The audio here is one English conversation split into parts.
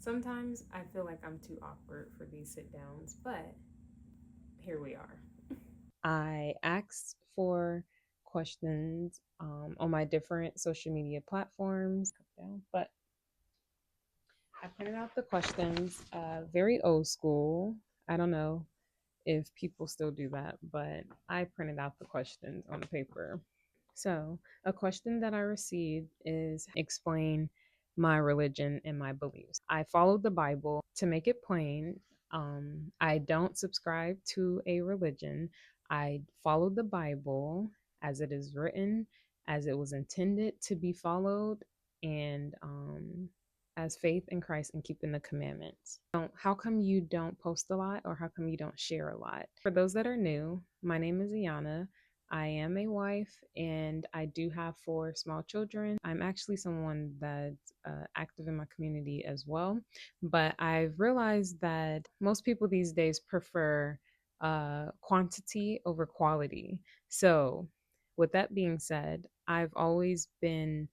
Sometimes I feel like I'm too awkward for these sit downs, but here we are. I asked for questions on my different social media platforms, but I printed out the questions, very old school. I don't know if people still do that, but I printed out the questions on the paper. So, a question that I received is explain my religion and my beliefs. I follow the Bible. To make it plain, I don't subscribe to a religion. I follow the Bible as it is written, as it was intended to be followed, and as faith in Christ and keeping the commandments. How come you don't post a lot, or how come you don't share a lot? For those that are new, my name is Ayahna. I am a wife and I do have 4 small children. I'm actually someone that's active in my community as well. But I've realized that most people these days prefer quantity over quality. So, with that being said, I've always been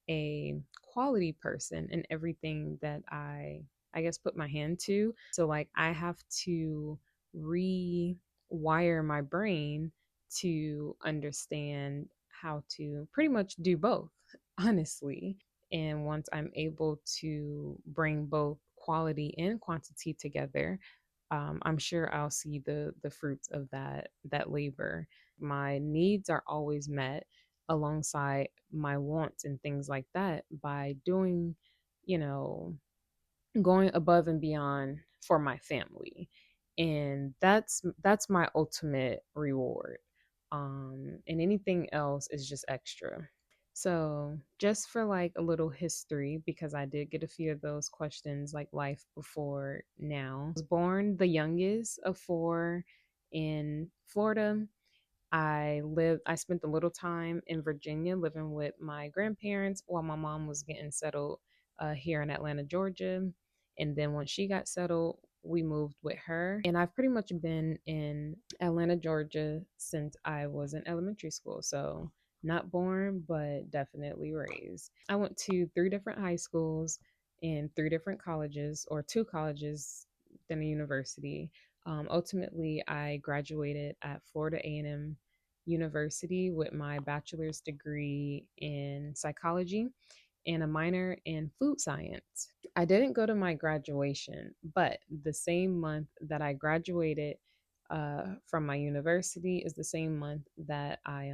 a quality person in everything that I guess put my hand to. So like I have to rewire my brain to understand how to pretty much do both, honestly. And once I'm able to bring both quality and quantity together, I'm sure I'll see the fruits of that labor. My needs are always met alongside my wants and things like that by doing, you know, going above and beyond for my family. And that's my ultimate reward. And anything else is just extra. So, just for like a little history, because I did get a few of those questions like life before now. I was born the youngest of 4 in Florida. I spent a little time in Virginia living with my grandparents while my mom was getting settled here in Atlanta, Georgia. And then once she got settled, we moved with her. And I've pretty much been in Atlanta, Georgia since I was in elementary school. So not born, but definitely raised. I went to 3 different high schools and 3 different colleges, or 2 colleges, then a university. Ultimately, I graduated at Florida A&M University with my bachelor's degree in psychology and a minor in food science. I didn't go to my graduation, but the same month that I graduated from my university is the same month that I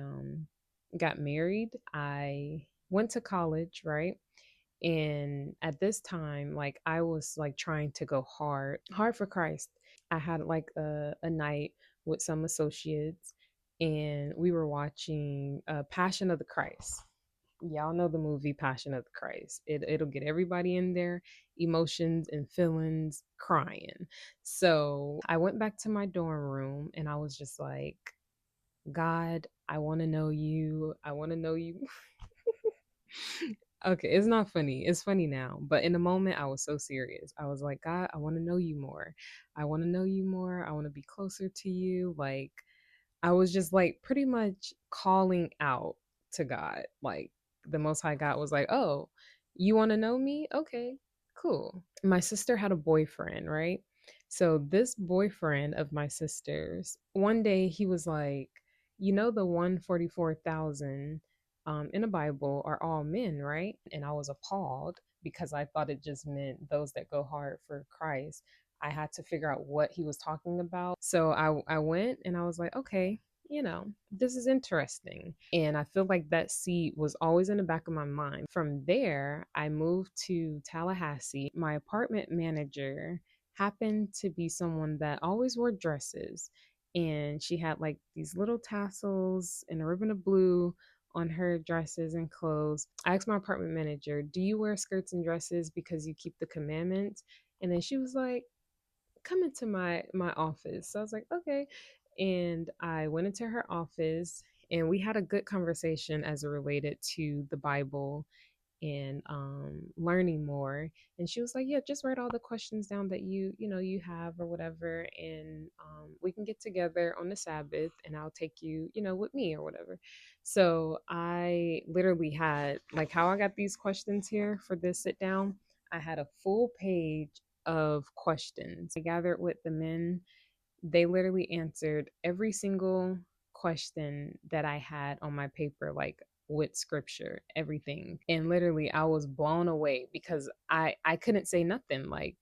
got married. I went to college, right? And at this time, like I was like trying to go hard for Christ. I had like a night with some associates and we were watching Passion of the Christ. Y'all know the movie Passion of the Christ. It'll get everybody in their emotions and feelings crying. So I went back to my dorm room and I was just like, God, I want to know you. I want to know you. Okay, it's not funny. It's funny now, but in the moment I was so serious. I was like, God, I want to know you more. I want to know you more. I want to be closer to you. Like I was just like pretty much calling out to God. Like the Most High God was like, "Oh, you want to know me? Okay, cool." My sister had a boyfriend, right? So this boyfriend of my sister's, one day he was like, "You know the 144,000 in the Bible are all men, right?" And I was appalled because I thought it just meant those that go hard for Christ. I had to figure out what he was talking about. So I went and I was like, okay, this is interesting. And I feel like that seed was always in the back of my mind. From there, I moved to Tallahassee. My apartment manager happened to be someone that always wore dresses. And she had like these little tassels and a ribbon of blue on her dresses and clothes. I asked my apartment manager, "Do you wear skirts and dresses because you keep the commandments?" And then she was like, "Come into my office." So I was like, okay. And I went into her office and we had a good conversation as it related to the Bible and learning more. And she was like, yeah, just write all the questions down that you have or whatever, and we can get together on the Sabbath and I'll take you, with me or whatever. So I literally had, like, how I got these questions here for this sit down. I had a full page of questions. I gathered with the men. They literally answered every single question that I had on my paper, like with scripture, everything. And literally I was blown away because I couldn't say nothing. Like,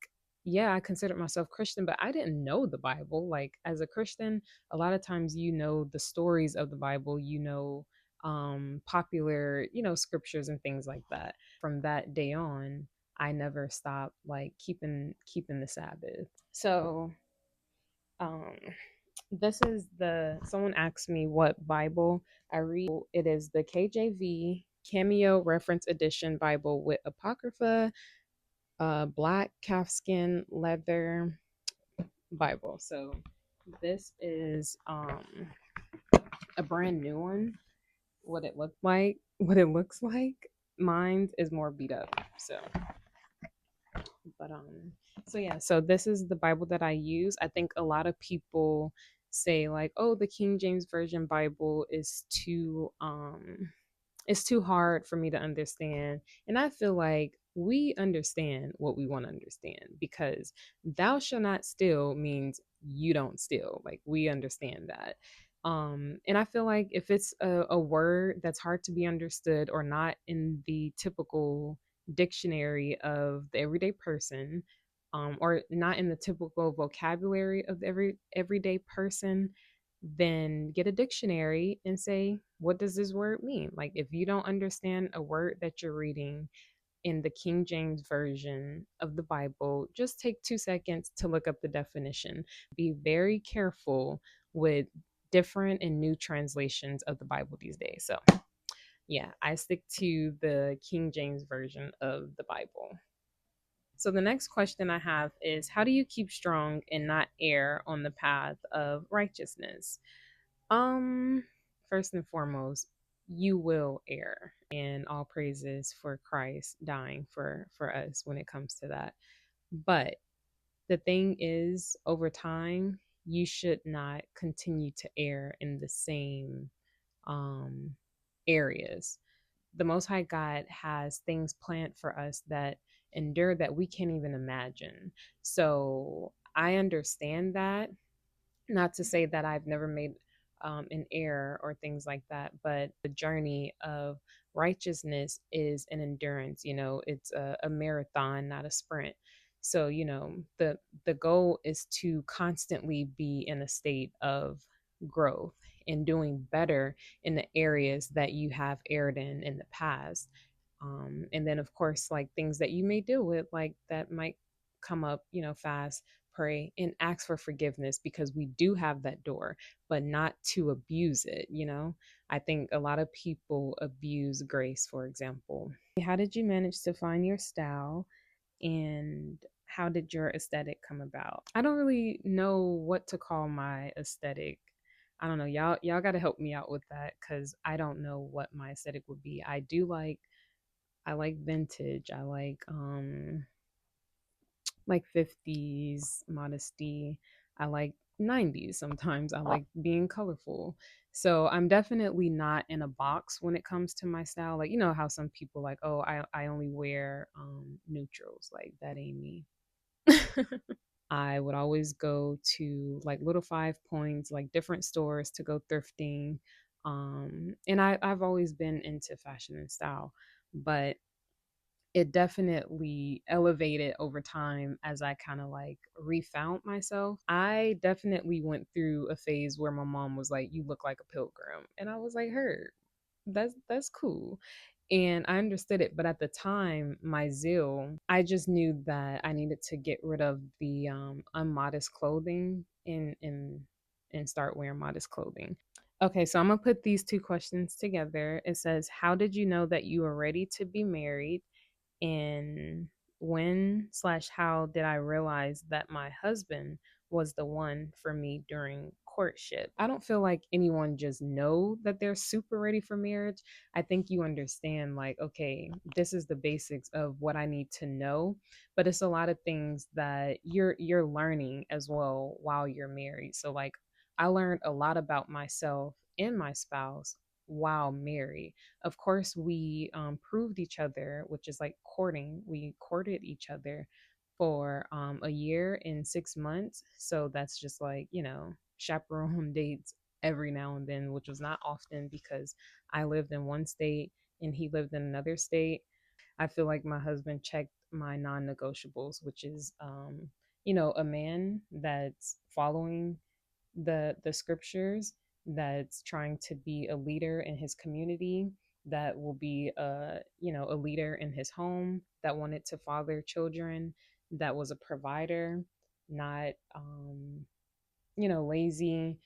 yeah, I considered myself Christian, but I didn't know the Bible. Like, as a Christian, a lot of times you know the stories of the Bible, you know, popular, you know, scriptures and things like that. From that day on, I never stopped like keeping the Sabbath. So um this is the someone asked me what Bible I read. It is the KJV Cameo Reference Edition Bible with Apocrypha, black calfskin leather Bible. So this is a brand new one. What it looks like. Mine is more beat up. So but so yeah, so this is the Bible that I use. I think a lot of people say like, oh, the King James Version Bible is too it's too hard for me to understand. And I feel like we understand what we want to understand, because thou shall not steal means you don't steal. Like, we understand that. And I feel like if it's a word that's hard to be understood or not in the typical dictionary of the everyday person, or not in the typical vocabulary of the everyday person, then get a dictionary and say, what does this word mean? Like, if you don't understand a word that you're reading in the King James Version of the Bible, just take 2 seconds to look up the definition. Be very careful with different and new translations of the Bible these days. So, yeah, I stick to the King James Version of the Bible. So the next question I have is, how do you keep strong and not err on the path of righteousness? Um, First and foremost, you will err, and all praises for Christ dying for us when it comes to that. But the thing is, over time, you should not continue to err in the same um areas. The Most High God has things planned for us that endure that we can't even imagine. So I understand that. Not to say that I've never made an error or things like that, but the journey of righteousness is an endurance. You know, it's a marathon, not a sprint. So, you know, the goal is to constantly be in a state of growth and doing better in the areas that you have erred in the past. And then, of course, like things that you may deal with, like that might come up, you know, fast, pray and ask for forgiveness, because we do have that door, but not to abuse it. You know, I think a lot of people abuse grace, for example. How did you manage to find your style, and how did your aesthetic come about? I don't really know what to call my aesthetic. I don't know. Y'all got to help me out with that, cuz I don't know what my aesthetic would be. I like vintage. I like 50s modesty. I like 90s sometimes. I like being colorful. So I'm definitely not in a box when it comes to my style. Like, you know how some people like, oh, I only wear neutrals. Like, that ain't me. I would always go to like Little Five Points, like different stores to go thrifting. And I've always been into fashion and style, but it definitely elevated over time as I kind of like refound myself. I definitely went through a phase where my mom was like, "You look like a pilgrim," and I was like, "Her, that's cool." And I understood it, but at the time, my zeal, I just knew that I needed to get rid of the unmodest clothing and start wearing modest clothing. Okay, so I'm gonna put these two questions together. It says, "How did you know that you were ready to be married?" And when/how did I realize that my husband was the one for me during courtship? I don't feel like anyone just know that they're super ready for marriage. I think you understand like, okay, this is the basics of what I need to know, but it's a lot of things that you're learning as well while you're married. So like, I learned a lot about myself and my spouse while married. Of course, we proved each other, which is like courting. We courted each other for a year and 6 months. So that's just like, chaperone dates every now and then, which was not often because I lived in one state and he lived in another state. I feel like my husband checked my non-negotiables, which is, a man that's following the scriptures, that's trying to be a leader in his community, that will be a leader in his home, that wanted to father children, that was a provider, not lazy,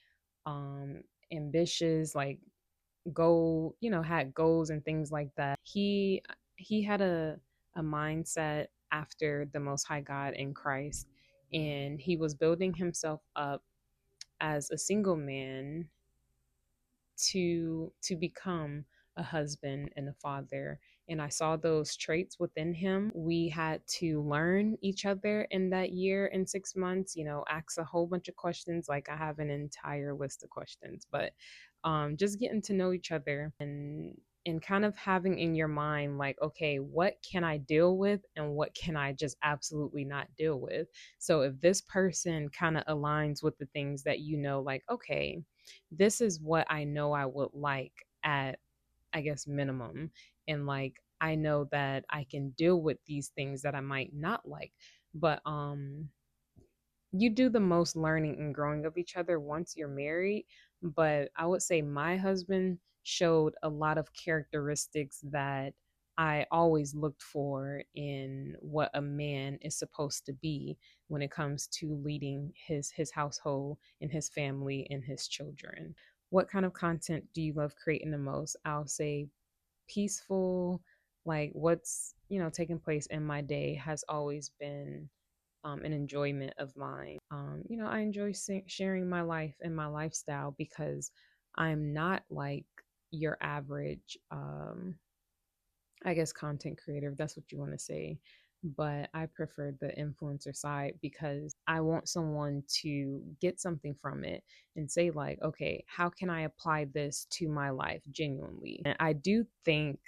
um ambitious, like had goals and things like that. He had a mindset after the Most High God in Christ, and he was building himself up as a single man to become a husband and a father. And I saw those traits within him. We had to learn each other in that year and 6 months, ask a whole bunch of questions. Like, I have an entire list of questions, but just getting to know each other, and kind of having in your mind, like, okay, what can I deal with and what can I just absolutely not deal with? So if this person kind of aligns with the things that, like, okay, this is what I know I would like at, I guess, minimum. And like, I know that I can deal with these things that I might not like. But you do the most learning and growing of each other once you're married. But I would say my husband showed a lot of characteristics that I always looked for in what a man is supposed to be when it comes to leading his household and his family and his children. What kind of content do you love creating the most? I'll say peaceful, like what's, taking place in my day has always been an enjoyment of mine. I enjoy sharing my life and my lifestyle because I'm not like your average, I guess, content creator, if that's what you want to say. But I prefer the influencer side because I want someone to get something from it and say, like, okay, how can I apply this to my life genuinely? And I do think,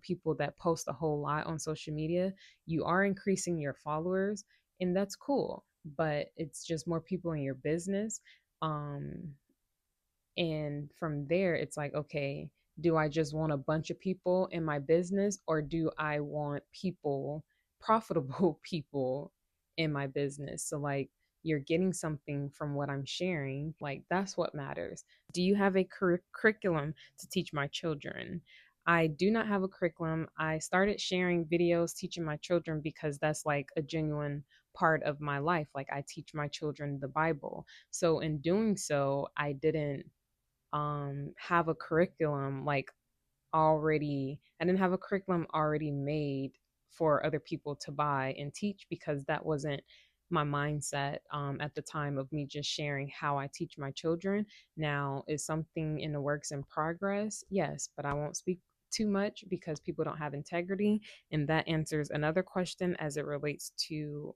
people that post a whole lot on social media, you are increasing your followers, and that's cool. But it's just more people in your business. Um, and from there, it's like, okay, do I just want a bunch of people in my business, or do I want people, profitable people in my business? So, like, you're getting something from what I'm sharing. Like, that's what matters. Do you have a curriculum to teach my children? I do not have a curriculum. I started sharing videos teaching my children because that's like a genuine part of my life. Like, I teach my children the Bible. So, in doing so, I didn't have a curriculum like already. I didn't have a curriculum already made for other people to buy and teach, because that wasn't my mindset at the time of me just sharing how I teach my children. Now, is something in the works in progress? Yes, but I won't speak too much because people don't have integrity. And that answers another question as it relates to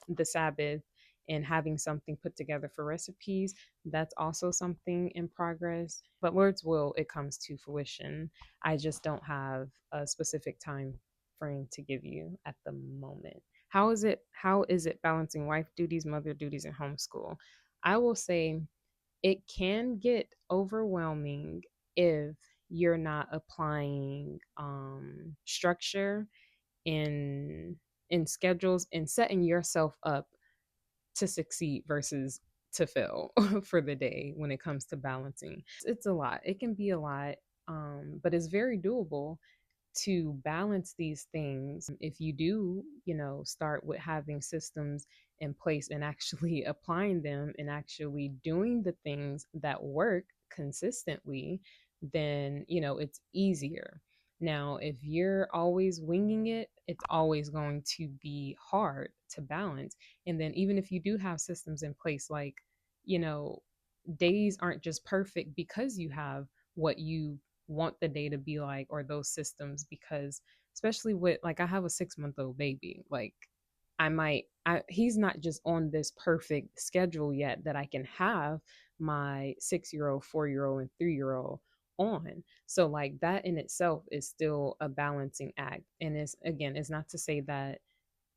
the Sabbath and having something put together for recipes. That's also something in progress. But Lord's will, it comes to fruition. I just don't have a specific time frame to give you at the moment. How is it balancing wife duties, mother duties, and homeschool? I will say it can get overwhelming if you're not applying structure in schedules and setting yourself up to succeed versus to fail for the day when it comes to balancing. It's a lot. It can be a lot, but it's very doable to balance these things if you do, start with having systems in place and actually applying them and actually doing the things that work consistently. Then, it's easier. Now, if you're always winging it, it's always going to be hard to balance. And then, even if you do have systems in place, like, you know, days aren't just perfect because you have what you want the day to be like, or those systems. Because especially with, like, I have a 6-month-old baby. Like, he's not just on this perfect schedule yet that I can have my 6-year old, 4-year old, and 3-year old on. So like that in itself is still a balancing act. And it's, again, it's not to say that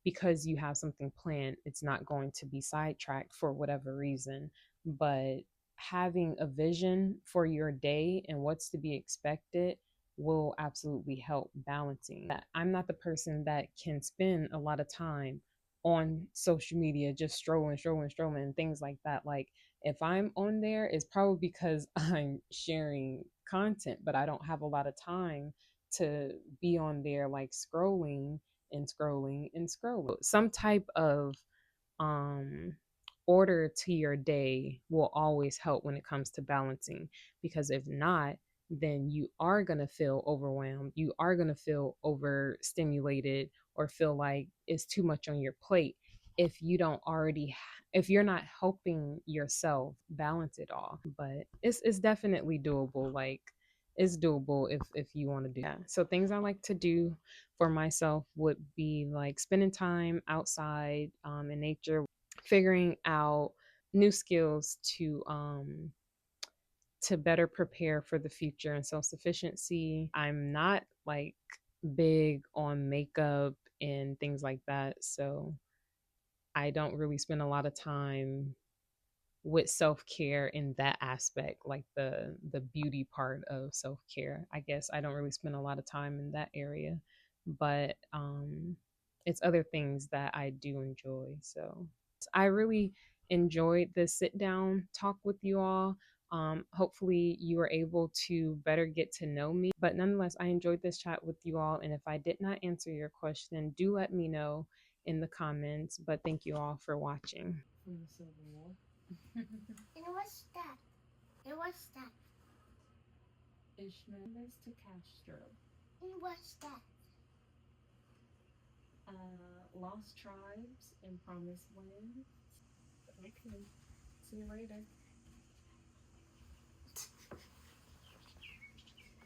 because you have something planned, it's not going to be sidetracked for whatever reason. But having a vision for your day and what's to be expected will absolutely help balancing that. I'm not the person that can spend a lot of time on social media just strolling and things like that. Like if I'm on there, it's probably because I'm sharing content, but I don't have a lot of time to be on there like scrolling. Some type of um order to your day will always help when it comes to balancing, because if not, then you are going to feel overwhelmed, you are going to feel overstimulated, or feel like it's too much on your plate if you don't already if you're not helping yourself balance it all. But it's definitely doable. Like it's doable if you want to do that. So things I like to do for myself would be like spending time outside in nature, figuring out new skills to better prepare for the future and self-sufficiency. I'm not like big on makeup and things like that, so I don't really spend a lot of time with self-care in that aspect, like the beauty part of self-care. I guess I don't really spend a lot of time in that area, but it's other things that I do enjoy. So I really enjoyed this sit down talk with you all. Hopefully you were able to better get to know me, but nonetheless I enjoyed this chat with you all, and if I did not answer your question, do let me know in the comments. But thank you all for watching. From the Civil War. And what's that? And what's that? Ishmael to Castro. And what's that? Lost tribes and promised land. Okay. See you later.